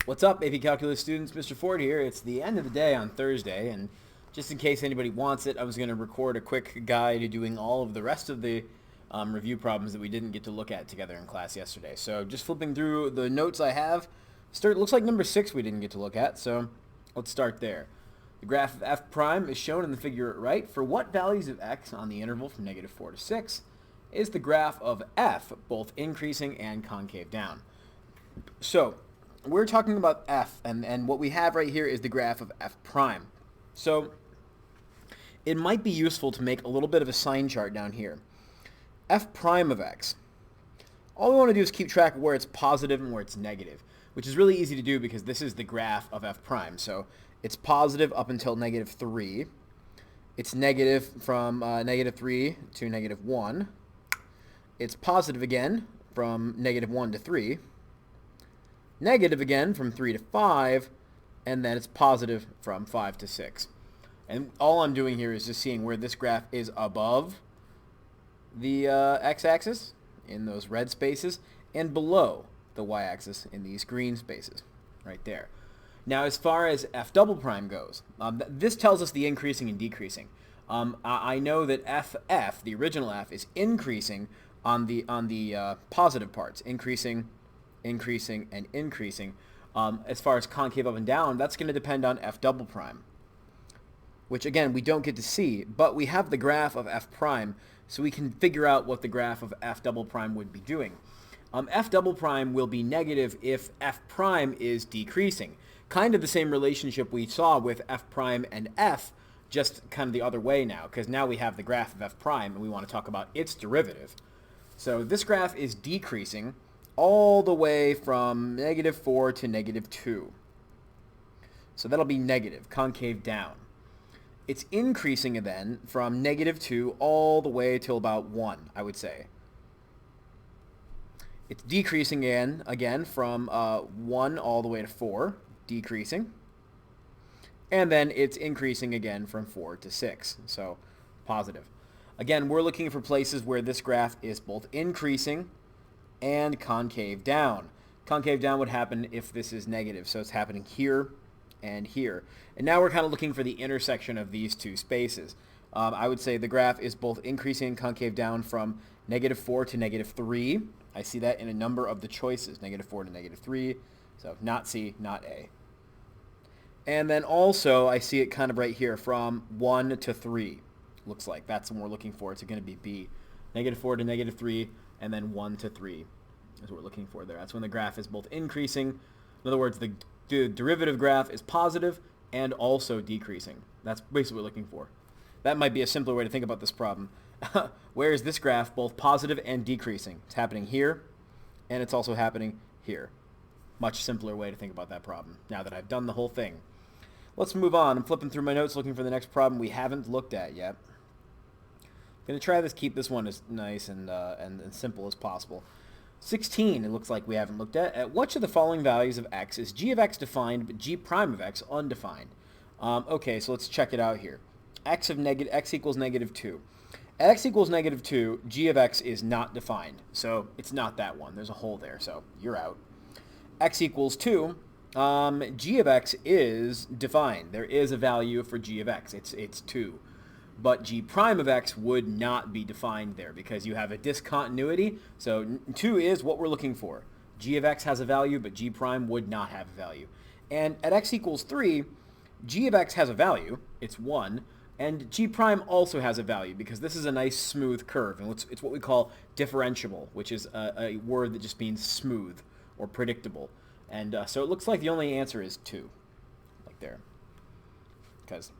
What's up, AP Calculus students? Mr. Ford here. It's the end of the day on Thursday, and just in case anybody wants it, I was going to record a quick guide to doing all of the rest of the review problems that we didn't get to look at together in class yesterday. So just flipping through the notes I have, looks like number 6 we didn't get to look at, so let's start there. The graph of f prime is shown in the figure right. For what values of x on the interval from -4 to 6 is the graph of f both increasing and concave down? So we're talking about f, and what we have right here is the graph of f prime. So it might be useful to make a little bit of a sign chart down here. F prime of x. All we want to do is keep track of where it's positive and where it's negative, which is really easy to do because this is the graph of f prime. So it's positive up until -3. It's negative from -3 to -1. It's positive again from -1 to 3. Negative again from 3 to 5, and then it's positive from 5 to 6. And all I'm doing here is just seeing where this graph is above the x-axis in those red spaces and below the y-axis in these green spaces right there. Now, as far as f double prime goes, this tells us the increasing and decreasing. I know that f, the original f, is increasing on the positive parts, increasing, and increasing. As far as concave up and down, that's going to depend on f double prime, which again we don't get to see, but we have the graph of f prime, so we can figure out what the graph of f double prime would be doing. F double prime will be negative if f prime is decreasing. Kind of the same relationship we saw with f prime and f, just kind of the other way now, because now we have the graph of f prime and we want to talk about its derivative. So this graph is decreasing all the way from -4 to -2. So that'll be negative, concave down. It's increasing then from -2 all the way till about 1, I would say. It's decreasing again from 1 all the way to 4, decreasing. And then it's increasing again from 4 to 6, so positive. Again, we're looking for places where this graph is both increasing and concave down. Concave down would happen if this is negative, so it's happening here and here. And now we're kind of looking for the intersection of these two spaces. I would say the graph is both increasing and concave down from -4 to -3. I see that in a number of the choices, -4 to -3, so not C, not A. And then also I see it kind of right here from 1 to 3. Looks like that's what we're looking for. It's going to be B. -4 to -3, and then 1 to 3 is what we're looking for there. That's when the graph is both increasing. In other words, the derivative graph is positive and also decreasing. That's basically what we're looking for. That might be a simpler way to think about this problem. Where is this graph both positive and decreasing? It's happening here, and it's also happening here. Much simpler way to think about that problem, now that I've done the whole thing. Let's move on. I'm flipping through my notes looking for the next problem we haven't looked at yet. I'm going to try keep this one as nice and simple as possible. 16, it looks like we haven't looked at. At which of the following values of x is g of x defined, but g prime of x undefined? Okay, so let's check it out here. X equals -2. At x equals -2, g of x is not defined, so it's not that one. There's a hole there, so you're out. X equals 2, g of x is defined. There is a value for g of x. It's 2. But g prime of x would not be defined there because you have a discontinuity. So 2 is what we're looking for. G of x has a value, but g prime would not have a value. And at x equals 3, g of x has a value. It's 1. And g prime also has a value because this is a nice smooth curve. And it's what we call differentiable, which is a word that just means smooth or predictable. And so it looks like the only answer is 2, like there. Because...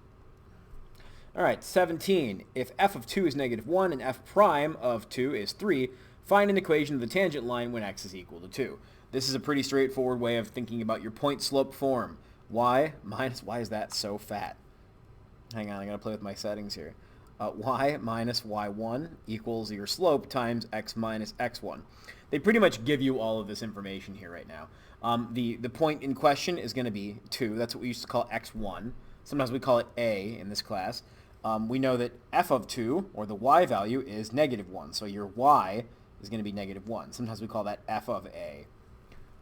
All right, 17. If f of 2 is -1 and f prime of 2 is 3, find an equation of the tangent line when x is equal to 2. This is a pretty straightforward way of thinking about your point slope form. Y minus, why is that so fat? Hang on, I gotta play with my settings here. Y minus y1 equals your slope times x minus x1. They pretty much give you all of this information here right now. The point in question is going to be 2. That's what we used to call x1. Sometimes we call it a in this class. We know that f of 2, or the y value, is -1. So your y is going to be -1. Sometimes we call that f of a.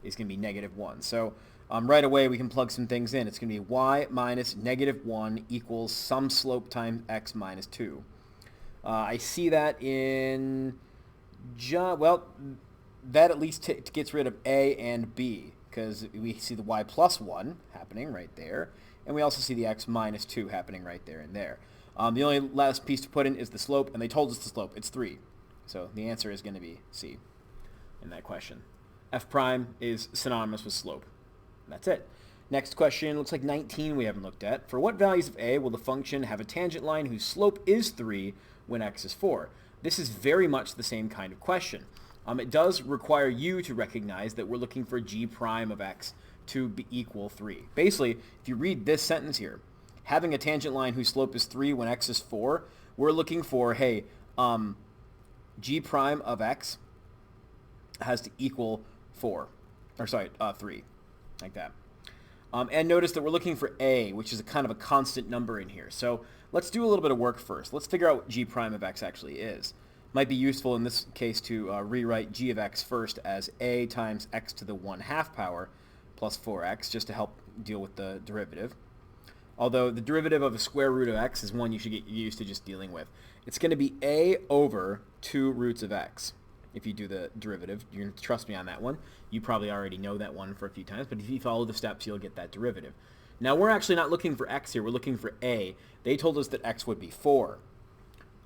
is going to be negative 1. So right away we can plug some things in. It's going to be y minus negative 1 equals some slope times x minus 2. I see that in, well, that at least gets rid of a and b, because we see the y plus 1 happening right there, and we also see the x minus 2 happening right there and there. The only last piece to put in is the slope, and they told us the slope. It's 3. So the answer is going to be C in that question. F prime is synonymous with slope. That's it. Next question, looks like 19 we haven't looked at. For what values of a will the function have a tangent line whose slope is 3 when x is 4? This is very much the same kind of question. It does require you to recognize that we're looking for g prime of x to be equal 3. Basically, if you read this sentence here, having a tangent line whose slope is 3 when x is 4, we're looking for, hey, g prime of x has to equal 3, like that. And notice that we're looking for a, which is a kind of a constant number in here. So let's do a little bit of work first. Let's figure out what g prime of x actually is. Might be useful in this case to rewrite g of x first as a times x to the 1/2 power plus 4x, just to help deal with the derivative. Although the derivative of a square root of x is one you should get used to just dealing with. It's going to be a over 2 roots of x. If you do the derivative, you're going to trust me on that one. You probably already know that one for a few times, but if you follow the steps, you'll get that derivative. Now, we're actually not looking for x here. We're looking for a. They told us that x would be 4.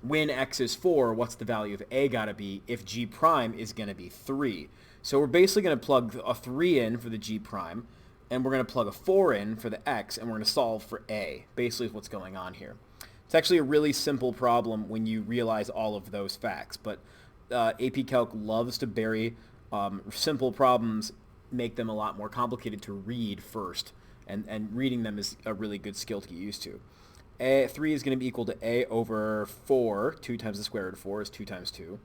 When x is 4, what's the value of a got to be if g prime is going to be 3? So we're basically going to plug a 3 in for the g prime, and we're going to plug a 4 in for the x, and we're going to solve for a. Basically is what's going on here. It's actually a really simple problem when you realize all of those facts, but AP Calc loves to bury simple problems, make them a lot more complicated to read first, and reading them is a really good skill to get used to. 3 is going to be equal to a over 4. 2 times the square root of 4 is 2 times 2,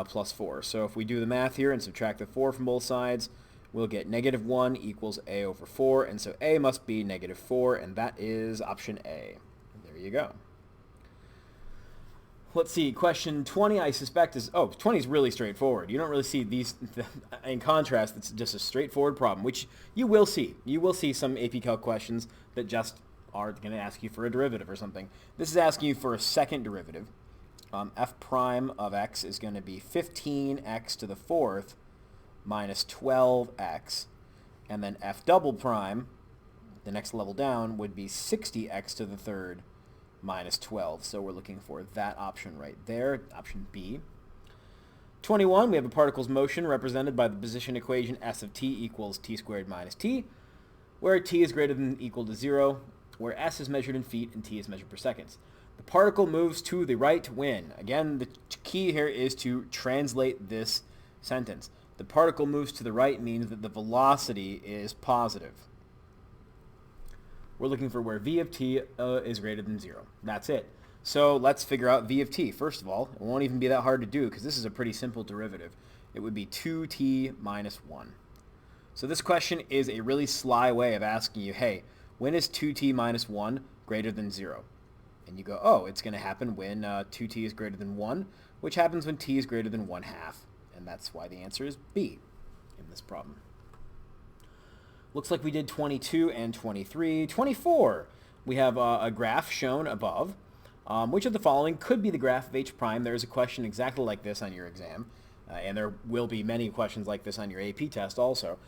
plus 4. So if we do the math here and subtract the 4 from both sides, we'll get negative 1 equals a over 4, and so a must be negative 4, and that is option A. There you go. Let's see, question 20 I suspect is, 20 is really straightforward. You don't really see these, in contrast, it's just a straightforward problem, which you will see. You will see some AP Calc questions that just are going to ask you for a derivative or something. This is asking you for a second derivative. F prime of x is going to be 15x to the 4th minus 12x, and then f double prime, the next level down, would be 60x to the 3rd minus 12. So we're looking for that option right there, option B. 21, we have a particle's motion represented by the position equation s of t equals t squared minus t, where t is greater than or equal to 0, where s is measured in feet and t is measured per seconds. The particle moves to the right when? Again, the key here is to translate this sentence. The particle moves to the right means that the velocity is positive. We're looking for where v of t is greater than 0. That's it. So let's figure out v of t. First of all, it won't even be that hard to do because this is a pretty simple derivative. It would be 2t minus 1. So this question is a really sly way of asking you, hey, when is 2t minus 1 greater than 0? And you go, oh, it's going to happen when 2t is greater than 1, which happens when t is greater than 1/2. And that's why the answer is B in this problem. Looks like we did 22 and 23. 24, we have a graph shown above. Which of the following could be the graph of h prime? There is a question exactly like this on your exam. And there will be many questions like this on your AP test also.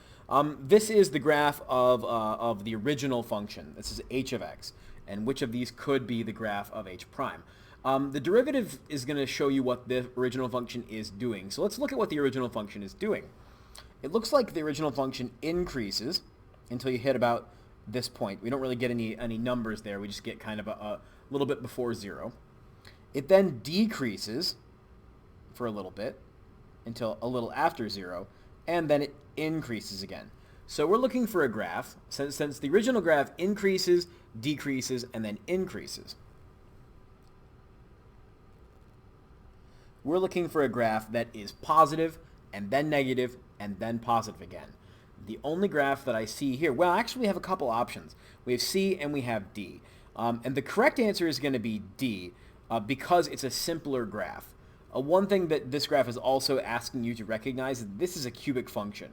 This is the graph of the original function. This is h of x. And which of these could be the graph of h prime? The derivative is going to show you what the original function is doing. So let's look at what the original function is doing. It looks like the original function increases until you hit about this point. We don't really get any numbers there. We just get kind of a little bit before 0. It then decreases for a little bit until a little after 0, and then it increases again. So we're looking for a graph, since the original graph increases, decreases, and then increases. We're looking for a graph that is positive, and then negative, and then positive again. The only graph that I see here, well, actually we have a couple options. We have C and we have D. And the correct answer is going to be D because it's a simpler graph. One thing that this graph is also asking you to recognize is this is a cubic function.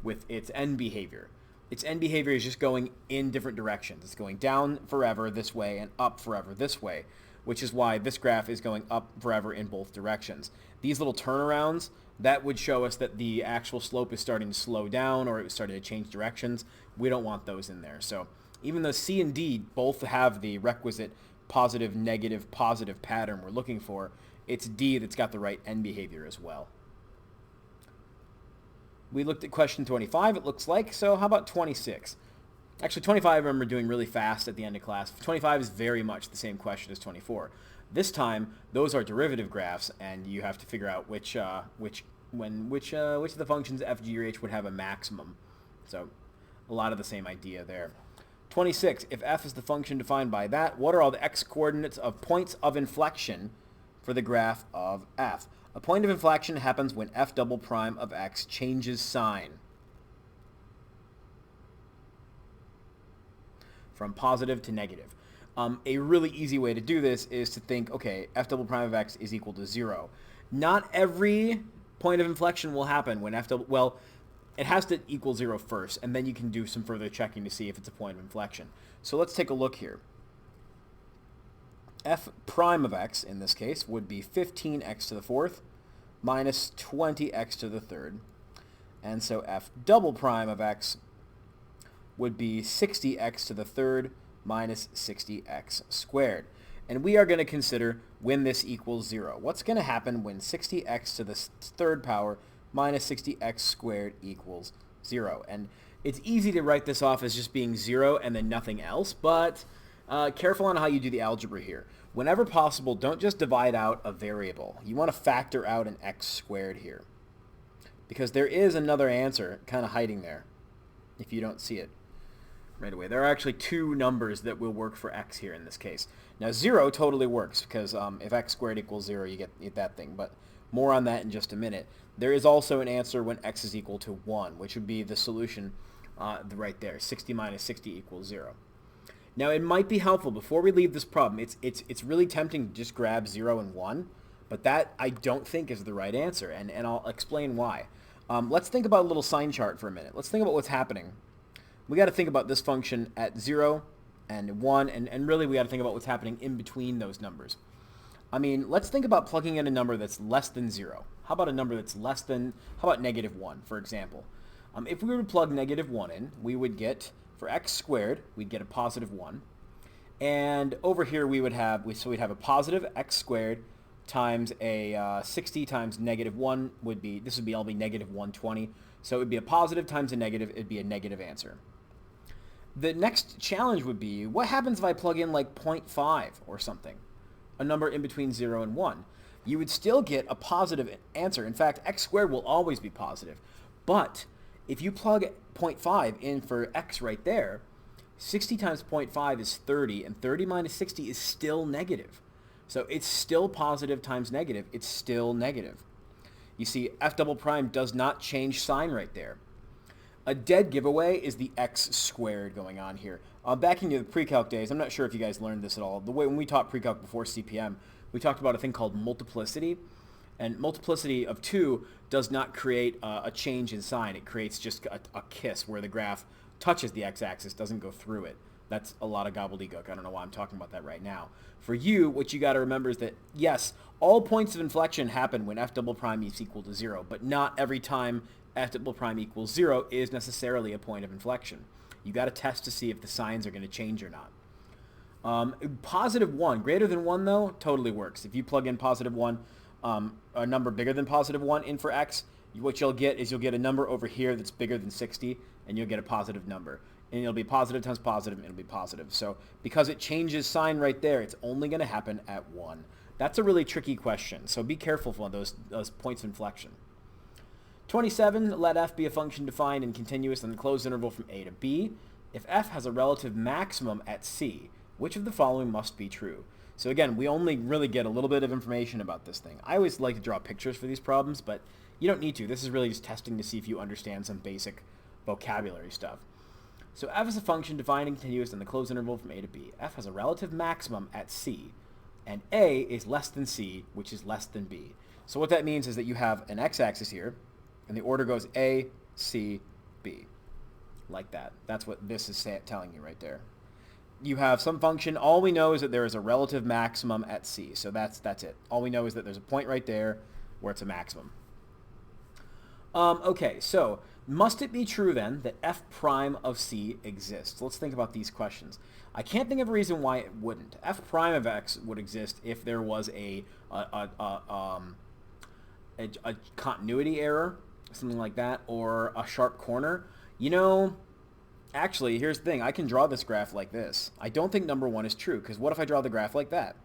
with its end behavior. Its end behavior is just going in different directions. It's going down forever this way and up forever this way, which is why this graph is going up forever in both directions. These little turnarounds, that would show us that the actual slope is starting to slow down or it was starting to change directions. We don't want those in there. So even though C and D both have the requisite positive, negative, positive pattern we're looking for, it's D that's got the right end behavior as well. We looked at question 25, it looks like, so how about 26? Actually, 25 I remember doing really fast at the end of class. 25 is very much the same question as 24. This time, those are derivative graphs, and you have to figure out which of the functions f, g, or h would have a maximum. So, a lot of the same idea there. 26, if f is the function defined by that, what are all the x-coordinates of points of inflection for the graph of f? A point of inflection happens when f double prime of x changes sign from positive to negative. A really easy way to do this is to think, okay, f double prime of x is equal to 0. Not every point of inflection will happen when f double, well, it has to equal 0 first, and then you can do some further checking to see if it's a point of inflection. So let's take a look here. F prime of x, in this case, would be 15x to the fourth minus 20x to the third. And so f double prime of x would be 60x to the third minus 60x squared. And we are going to consider when this equals 0. What's going to happen when 60x to the third power minus 60x squared equals 0? And it's easy to write this off as just being 0 and then nothing else, but careful on how you do the algebra here. Whenever possible, don't just divide out a variable. You want to factor out an x squared here, because there is another answer kind of hiding there if you don't see it right away. There are actually two numbers that will work for x here in this case. Now 0 totally works, because if x squared equals 0, you get that thing, but more on that in just a minute. There is also an answer when x is equal to 1, which would be the solution right there. 60 minus 60 equals 0. Now it might be helpful, before we leave this problem, it's really tempting to just grab 0 and 1, but that I don't think is the right answer, and I'll explain why. Let's think about a little sign chart for a minute. Let's think about what's happening. We got to think about this function at 0 and 1, and really we got to think about what's happening in between those numbers. I mean, let's think about plugging in a number that's less than 0. How about a number that's less than, how about negative 1, for example? If we were to plug negative 1 in, we would get, for x squared, we'd get a positive 1. And over here we would have, so we'd have a positive x squared times a 60 times negative 1 would be, this would be all be negative 120. So it would be a positive times a negative, it'd be a negative answer. The next challenge would be, what happens if I plug in like 0.5 or something? A number in between 0 and 1. You would still get a positive answer. In fact, x squared will always be positive. But if you plug 0.5 in for x right there, 60 times 0.5 is 30, and 30 minus 60 is still negative. So it's still positive times negative. It's still negative. You see, f double prime does not change sign right there. A dead giveaway is the x squared going on here. Back into the pre-calc days, I'm not sure if you guys learned this at all. The way when we taught pre-calc before CPM, we talked about a thing called multiplicity. And multiplicity of 2 does not create a change in sign. It creates just a kiss where the graph touches the x-axis, doesn't go through it. That's a lot of gobbledygook. I don't know why I'm talking about that right now. For you, what you got to remember is that, yes, all points of inflection happen when f double prime is equal to 0, but not every time f double prime equals 0 is necessarily a point of inflection. You got to test to see if the signs are going to change or not. Positive 1, greater than 1 though, totally works. If you plug in positive 1, a number bigger than positive 1 in for x, what you'll get is you'll get a number over here that's bigger than 60, and you'll get a positive number. And it'll be positive times positive, and it'll be positive. So because it changes sign right there, it's only going to happen at 1. That's a really tricky question, so be careful for those points of inflection. 27, let f be a function defined and continuous in the closed interval from a to b. If f has a relative maximum at c, which of the following must be true? So again, we only really get a little bit of information about this thing. I always like to draw pictures for these problems, but you don't need to. This is really just testing to see if you understand some basic vocabulary stuff. So f is a function defined and continuous in the closed interval from a to b. F has a relative maximum at c, and a is less than c, which is less than b. So what that means is that you have an x-axis here, and the order goes a, c, b. Like that. That's what this is telling you right there. You have some function. All we know is that there is a relative maximum at c. So that's it. All we know is that there's a point right there where it's a maximum. Okay, so must it be true then that f prime of c exists? Let's think about these questions. I can't think of a reason why it wouldn't. F prime of x would exist if there was a continuity error, something like that, or a sharp corner. You know, actually, here's the thing. I can draw this graph like this. I don't think number 1 is true, because what if I draw the graph like that?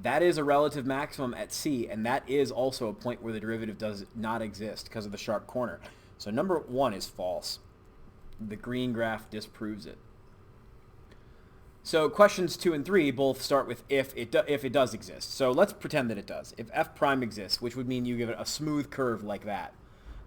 That is a relative maximum at c, and that is also a point where the derivative does not exist because of the sharp corner. So number 1 is false. The green graph disproves it. So questions 2 and 3 both start with if it does exist. So let's pretend that it does. If f prime exists, which would mean you give it a smooth curve like that,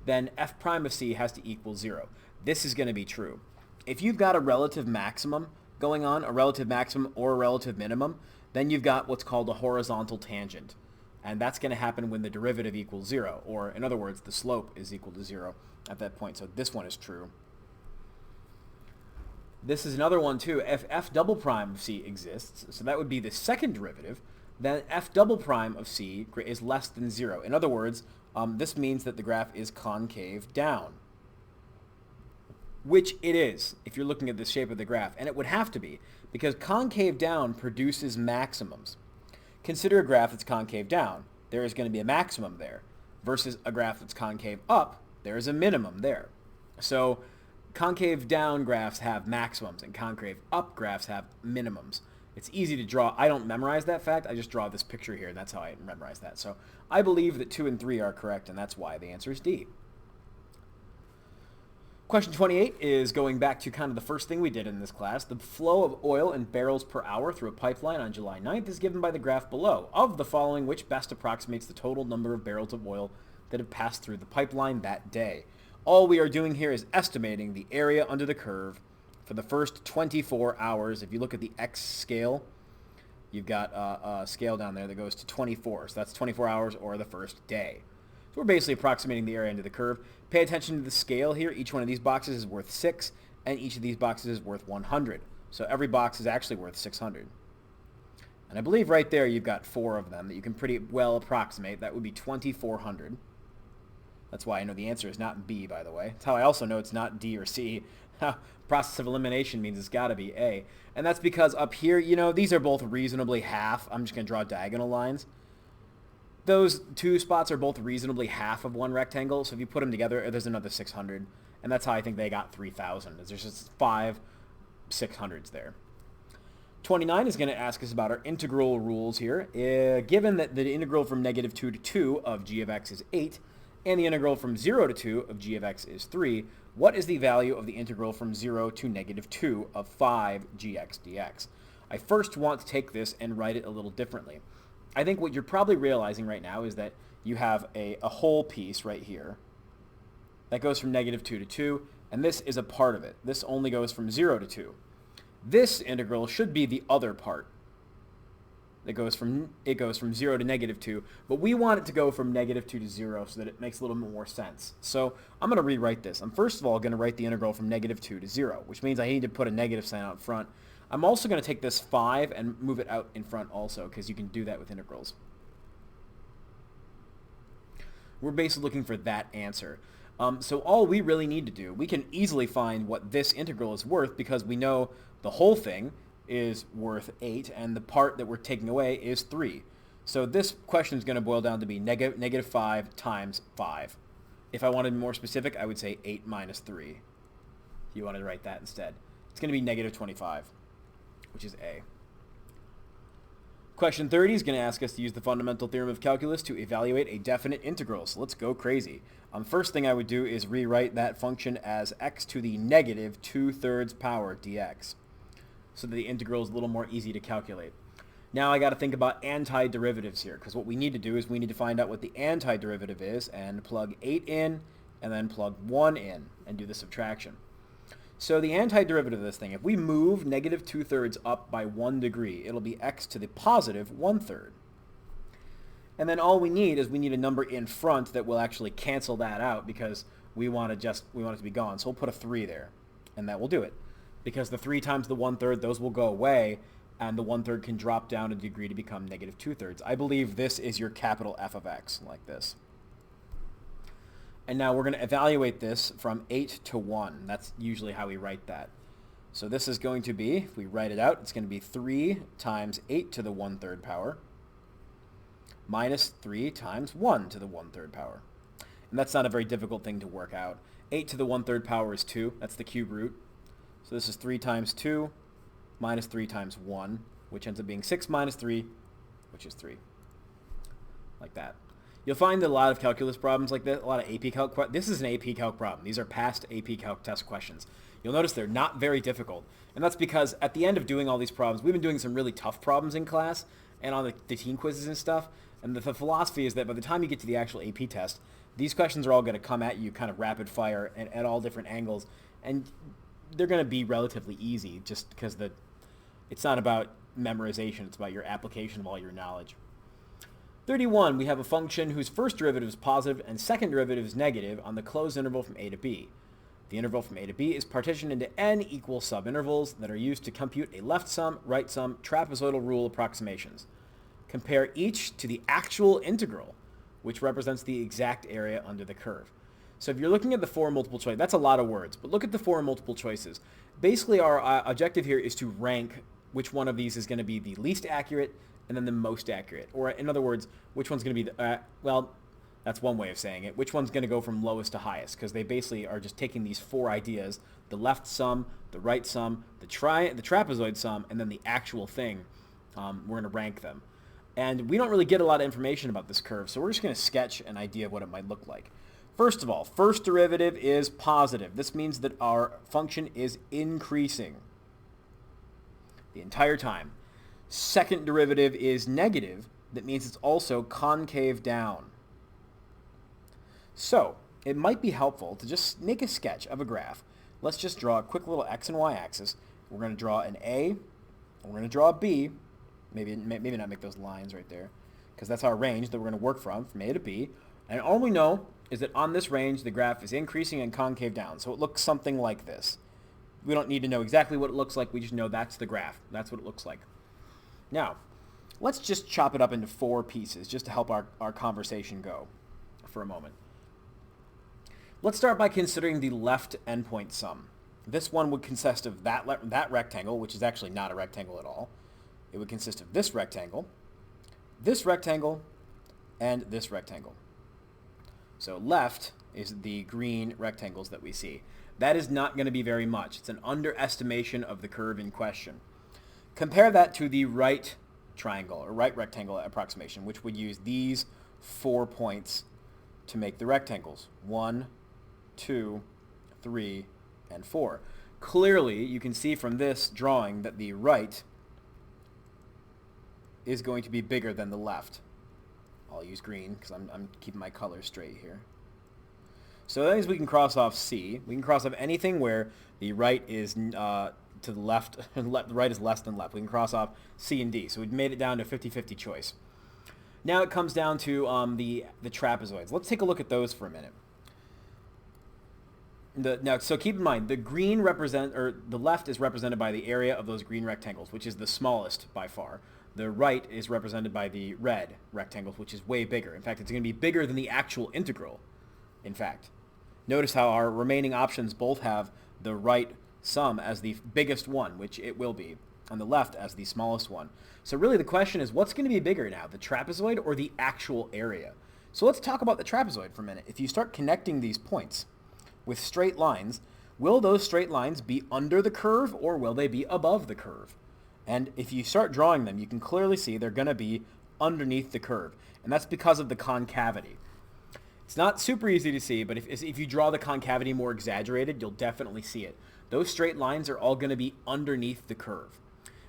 then f prime of c has to equal 0. This is going to be true. If you've got a relative maximum going on, a relative maximum or a relative minimum, then you've got what's called a horizontal tangent. And that's going to happen when the derivative equals 0, or in other words, the slope is equal to 0 at that point. So this one is true. This is another one too. If f double prime of c exists, so that would be the second derivative, then f double prime of c is less than 0. In other words, this means that the graph is concave down, which it is if you're looking at the shape of the graph, and it would have to be, because concave down produces maximums. Consider a graph that's concave down. There is going to be a maximum there, versus a graph that's concave up. There is a minimum there. So concave down graphs have maximums, and concave up graphs have minimums. It's easy to draw. I don't memorize that fact. I just draw this picture here, and that's how I memorize that. So I believe that 2 and 3 are correct, and that's why the answer is D. Question 28 is going back to kind of the first thing we did in this class. The flow of oil in barrels per hour through a pipeline on July 9th is given by the graph below. Of the following, which best approximates the total number of barrels of oil that have passed through the pipeline that day? All we are doing here is estimating the area under the curve for the first 24 hours. If you look at the X scale, you've got a scale down there that goes to 24. So that's 24 hours or the first day. So we're basically approximating the area under the curve. Pay attention to the scale here. Each one of these boxes is worth 6, and each of these boxes is worth 100. So every box is actually worth 600. And I believe right there you've got 4 of them that you can pretty well approximate. That would be 2,400. That's why I know the answer is not B, by the way. That's how I also know it's not D or C. Process of elimination means it's got to be A. And that's because up here, you know, these are both reasonably half. I'm just going to draw diagonal lines. Those 2 spots are both reasonably half of one rectangle, so if you put them together, there's another 600. And that's how I think they got 3,000. There's just 5 600s there. 29 is going to ask us about our integral rules here. Given that the integral from -2 to 2 of g of x is 8, and the integral from 0 to 2 of g of x is 3, what is the value of the integral from 0 to -2 of 5 gx dx? I first want to take this and write it a little differently. I think what you're probably realizing right now is that you have a whole piece right here that goes from -2 to 2, and this is a part of it. This only goes from 0 to 2. This integral should be the other part. It goes from 0 to -2, but we want it to go from -2 to 0 so that it makes a little bit more sense. So I'm going to rewrite this. I'm first of all going to write the integral from -2 to 0, which means I need to put a negative sign out front. I'm also going to take this 5 and move it out in front also, because you can do that with integrals. We're basically looking for that answer. So all we really need to do, we can easily find what this integral is worth because we know the whole thing is worth 8 and the part that we're taking away is 3. So this question is going to boil down to be -5 times 5. If I wanted to be more specific, I would say 8 minus 3. If you wanted to write that instead. It's going to be -25, which is A. Question 30 is going to ask us to use the fundamental theorem of calculus to evaluate a definite integral. So let's go crazy. First thing I would do is rewrite that function as x to the -2/3 power dx, so that the integral is a little more easy to calculate. Now I got to think about antiderivatives here, because what we need to do is we need to find out what the antiderivative is and plug 8 in and then plug 1 in and do the subtraction. So the antiderivative of this thing, if we move -2/3 up by 1 degree, it'll be x to the +1/3. And then all we need is we need a number in front that will actually cancel that out, because we want it to be gone. So we'll put a 3 there, and that will do it. Because the 3 times the 1/3, those will go away, and the 1/3 can drop down a degree to become negative 2/3. I believe this is your capital F of x, like this. And now we're going to evaluate this from 8 to 1. That's usually how we write that. So this is going to be, if we write it out, it's going to be 3 times 8 to the 1/3 power minus 3 times 1 to the 1/3 power. And that's not a very difficult thing to work out. 8 to the 1/3 power is 2. That's the cube root. So this is 3 times 2 minus 3 times 1, which ends up being 6 minus 3, which is 3. Like that. You'll find that a lot of calculus problems like this, a lot of AP Calc, this is an AP Calc problem. These are past AP Calc test questions. You'll notice they're not very difficult. And that's because at the end of doing all these problems, we've been doing some really tough problems in class and on the teen quizzes and stuff. And the philosophy is that by the time you get to the actual AP test, these questions are all going to come at you kind of rapid fire and at all different angles. And they're going to be relatively easy just because it's not about memorization. It's about your application of all your knowledge. 31, we have a function whose first derivative is positive and second derivative is negative on the closed interval from a to b. The interval from a to b is partitioned into n equal subintervals that are used to compute a left sum, right sum, trapezoidal rule approximations. Compare each to the actual integral, which represents the exact area under the curve. So if you're looking at the 4 multiple choice, that's a lot of words, but look at the 4 multiple choices. Basically, our objective here is to rank which one of these is going to be the least accurate and then the most accurate. Or in other words, which one's going to be the, well, that's one way of saying it. Which one's going to go from lowest to highest? Because they basically are just taking these 4 ideas, the left sum, the right sum, the trapezoid sum, and then the actual thing. We're going to rank them. And we don't really get a lot of information about this curve, so we're just going to sketch an idea of what it might look like. First of all, first derivative is positive. This means that our function is increasing the entire time. Second derivative is negative. That means it's also concave down. So it might be helpful to just make a sketch of a graph. Let's just draw a quick little x and y axis. We're going to draw an A, and we're going to draw a B. Maybe not make those lines right there, because that's our range that we're going to work from A to B. And all we know is that on this range, the graph is increasing and concave down. So it looks something like this. We don't need to know exactly what it looks like. We just know that's the graph. That's what it looks like. Now, let's just chop it up into 4 pieces just to help our conversation go for a moment. Let's start by considering the left endpoint sum. This one would consist of that rectangle, which is actually not a rectangle at all. It would consist of this rectangle, and this rectangle. So left is the green rectangles that we see. That is not going to be very much. It's an underestimation of the curve in question. Compare that to the right triangle or right rectangle approximation, which would use these 4 points to make the rectangles. 1, 2, 3, and 4. Clearly, you can see from this drawing that the right is going to be bigger than the left. I'll use green because I'm keeping my colors straight here. So that means we can cross off C. We can cross off anything where the right is to the left, the right is less than left. We can cross off C and D. So we've made it down to 50-50 choice. Now it comes down to the trapezoids. Let's take a look at those for a minute. So keep in mind, the left is represented by the area of those green rectangles, which is the smallest by far. The right is represented by the red rectangles, which is way bigger. In fact, it's going to be bigger than the actual integral, in fact. Notice how our remaining options both have the right sum as the biggest one, which it will be, on the left as the smallest one. So really the question is, what's going to be bigger now, the trapezoid or the actual area? So let's talk about the trapezoid for a minute. If you start connecting these points with straight lines, will those straight lines be under the curve or will they be above the curve? And if you start drawing them, you can clearly see they're going to be underneath the curve. And that's because of the concavity. It's not super easy to see, but if you draw the concavity more exaggerated, you'll definitely see it. Those straight lines are all going to be underneath the curve,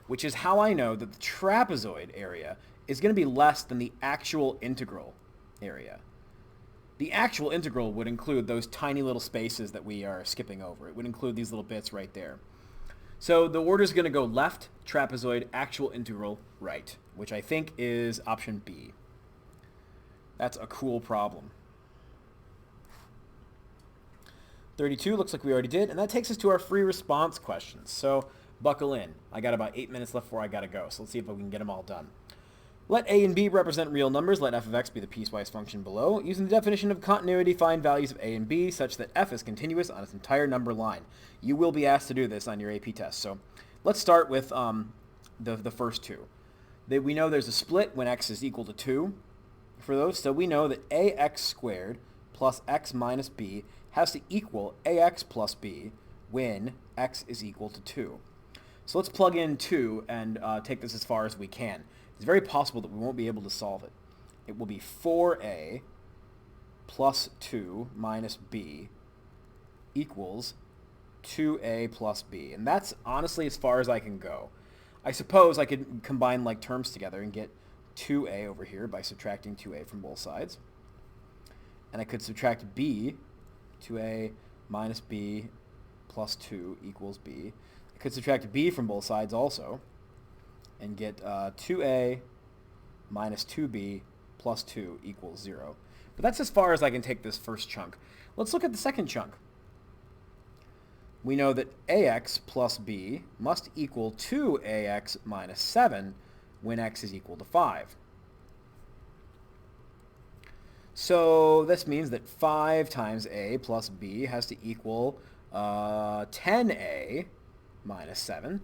which is how I know that the trapezoid area is going to be less than the actual integral area. The actual integral would include those tiny little spaces that we are skipping over. It would include these little bits right there. So the order is going to go left, trapezoid, actual integral, right, which I think is option B. That's a cool problem. 32 looks like we already did, and that takes us to our free response questions. So buckle in. I got about 8 minutes left before I got to go, so let's see if we can get them all done. Let a and b represent real numbers. Let f of x be the piecewise function below. Using the definition of continuity, find values of a and b such that f is continuous on its entire number line. You will be asked to do this on your AP test. So let's start with the first two. We know there's a split when x is equal to 2 for those. So we know that ax squared plus x minus b has to equal ax plus b when x is equal to 2. So let's plug in 2 and take this as far as we can. It's very possible that we won't be able to solve it. It will be 4a plus 2 minus b equals 2a plus b. And that's honestly as far as I can go. I suppose I could combine like terms together and get 2a over here by subtracting 2a from both sides. And I could subtract b, 2a minus b plus 2 equals b. I could subtract b from both sides also and get 2a minus 2b plus 2 equals 0. But that's as far as I can take this first chunk. Let's look at the second chunk. We know that ax plus b must equal 2ax minus 7 when x is equal to 5. So this means that 5 times a plus b has to equal 10a minus 7.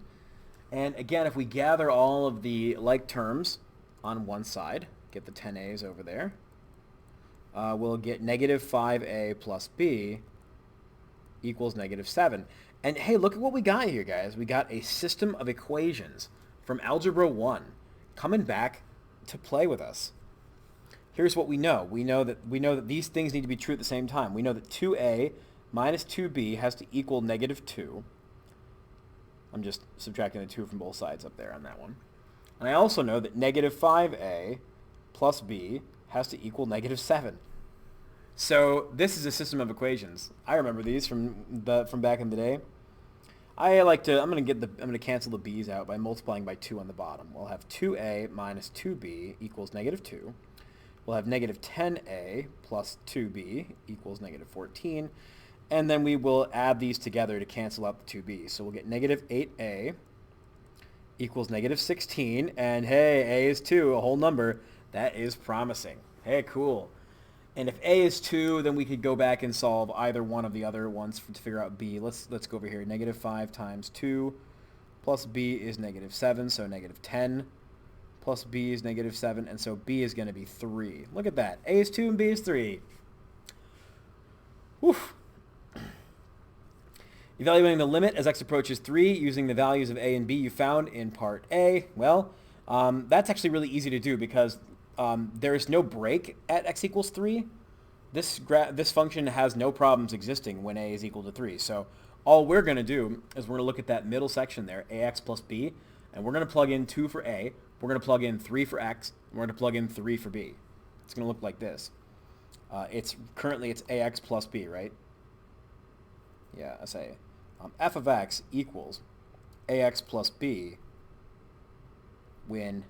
And again, if we gather all of the like terms on one side, get the 10a's over there, we'll get negative 5a plus b equals negative 7. And hey, look at what we got here, guys. We got a system of equations from Algebra 1 coming back to play with us. Here's what we know. We know that these things need to be true at the same time. We know that 2a minus 2b has to equal negative 2. I'm just subtracting the 2 from both sides up there on that one. And I also know that negative 5a plus b has to equal negative 7. So this is a system of equations. I remember these from back in the day. I'm going to cancel the b's out by multiplying by 2 on the bottom. We'll have 2a minus 2b equals negative 2. We'll have negative 10a plus 2b equals negative 14. And then we will add these together to cancel out the 2b. So we'll get negative 8a equals negative 16. And hey, a is 2, a whole number. That is promising. Hey, cool. And if a is 2, then we could go back and solve either one of the other ones to figure out b. Let's go over here. Negative 5 times 2 plus b is negative 7, so negative 10 plus b is negative 7, and so b is going to be 3. Look at that. A is 2 and b is 3. Woof. Evaluating the limit as x approaches 3 using the values of a and b you found in part A. Well, that's actually really easy to do because there is no break at x equals 3. This function has no problems existing when a is equal to 3. So all we're going to do is we're going to look at that middle section there, ax plus b, and we're going to plug in 2 for a, we're going to plug in 3 for x, and we're going to plug in 3 for b. It's going to look like this. Currently it's ax plus b, right? Yeah, I say f of x equals ax plus b when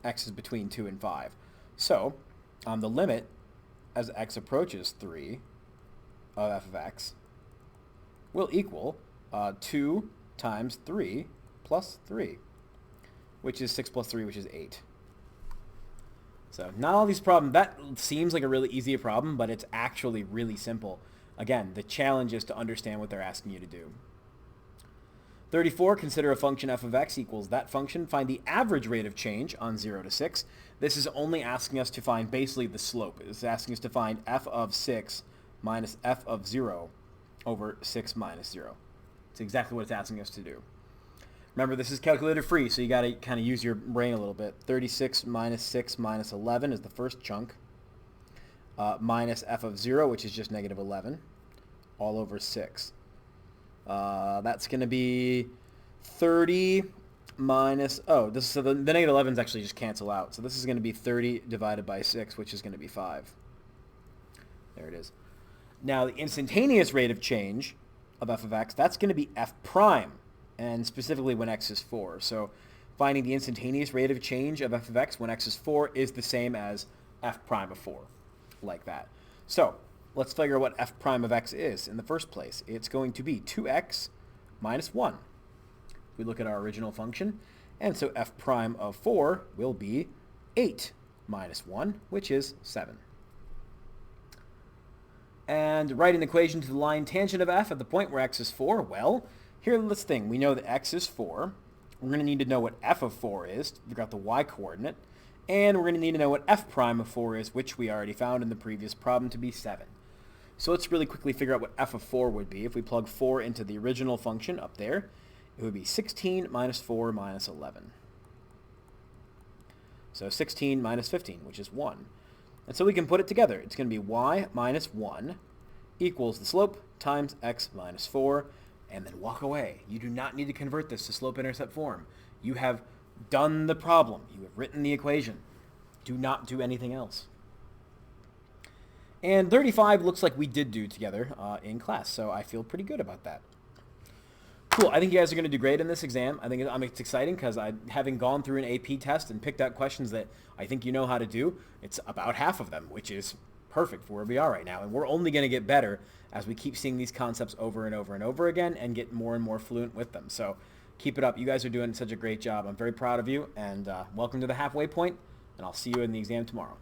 x is between 2 and 5. So the limit as x approaches 3 of f of x will equal 2 times 3 plus 3, which is 6 plus 3, which is 8. So not all these problems, that seems like a really easy problem, but it's actually really simple. Again, the challenge is to understand what they're asking you to do. 34, consider a function f of x equals that function. Find the average rate of change on 0 to 6. This is only asking us to find basically the slope. It's asking us to find f of 6 minus f of 0 over 6 minus 0. It's exactly what it's asking us to do. Remember, this is calculator free, so you got to kind of use your brain a little bit. 36 minus 6 minus 11 is the first chunk. Minus f of 0, which is just negative 11, all over 6. That's going to be 30 minus, so the negative 11s actually just cancel out. So this is going to be 30 divided by 6, which is going to be 5. There it is. Now, the instantaneous rate of change of f of x, that's going to be f prime, and specifically when x is 4. So finding the instantaneous rate of change of f of x when x is 4 is the same as f prime of 4, like that. So let's figure out what f prime of x is in the first place. It's going to be 2x minus 1. We look at our original function, and so f prime of 4 will be 8 minus 1, which is 7. And write an equation to the line tangent of f at the point where x is 4. Well, here's the thing. We know that x is 4. We're going to need to know what f of 4 is to figure out the y-coordinate. And we're going to need to know what f prime of 4 is, which we already found in the previous problem to be 7. So let's really quickly figure out what f of 4 would be. If we plug 4 into the original function up there, it would be 16 minus 4 minus 11. So 16 minus 15, which is 1. And so we can put it together. It's going to be y minus 1 equals the slope times x minus 4, and then walk away. You do not need to convert this to slope-intercept form. You have done the problem. You have written the equation. Do not do anything else. And 35 looks like we did do together in class, so I feel pretty good about that. Cool. I think you guys are going to do great in this exam. I think it's exciting because having gone through an AP test and picked out questions that I think you know how to do, it's about half of them, which is perfect for where we are right now. And we're only going to get better as we keep seeing these concepts over and over and over again and get more and more fluent with them. So keep it up. You guys are doing such a great job. I'm very proud of you, and welcome to the halfway point, and I'll see you in the exam tomorrow.